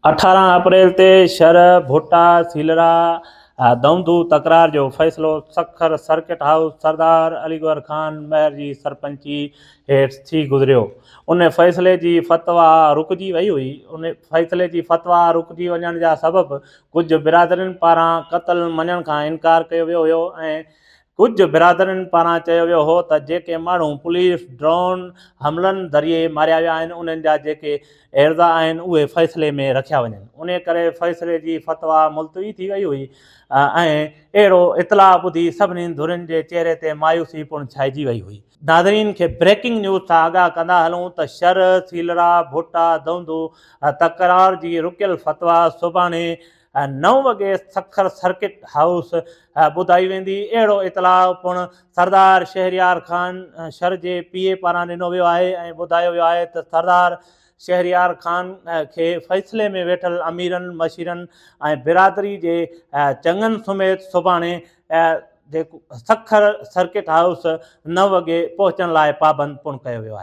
18 अप्रैल ते शर भोटा सीलरा दौंदू तकरार जो फ़ैसिलो सखर सर्किट हाउस सरदार अलीगढ़ खान महर जी सरपंची हेठि थी गुज़रियो। उन फ़ैसिले जी फ़तवा रुकिजी वई हुई। उन फ़ैसिले जी फ़तवा रुकिजी वञण जा सबब कुझु बिरादरियुनि पारां क़त्ल मञण खां इनकार कयो वियो हुयो ऐं कुझु बिरादरियुनि पारां चयो वियो हो त जेके माण्हू पुलिस ड्रोन हमलनि ज़रिए मारिया विया आहिनि उन्हनि जा जेके एरिज़ा आहिनि उहे फ़ैसिले में रखिया वञनि। उन करे फ़ैसिले जी फ़तवा मुलतवी थी वई हुई ऐं अहिड़ो इतलाह ॿुधी सभिनी धुरियुनि जे चहिरे ते मायूसी पिणु छाइजी वई हुई। नाज़रीन खे ब्रेकिंग न्यूज़ सां आगाह कंदा हलूं त शर सीलरा भोटा दौंदू तकरार जी रुकियल फ़तवा सुभाणे 9 वॻे सखर सर्किट हाउस ॿुधाई वेंदी। अहिड़ो इतलाह पिणु सरदार शहरयार खान शर जे पीए पारां ॾिनो वियो आहे ऐं ॿुधायो वियो आहे त सरदार शहरयार खान खे फ़ैसिले में वेठल अमीरनि मशीरनि ऐं बिरादरी जे चङनि समेत सुभाणे जेको सखर सर्किट हाउस 9 वॻे पहुचण लाइ पाबंद पिणु कयो वियो आहे।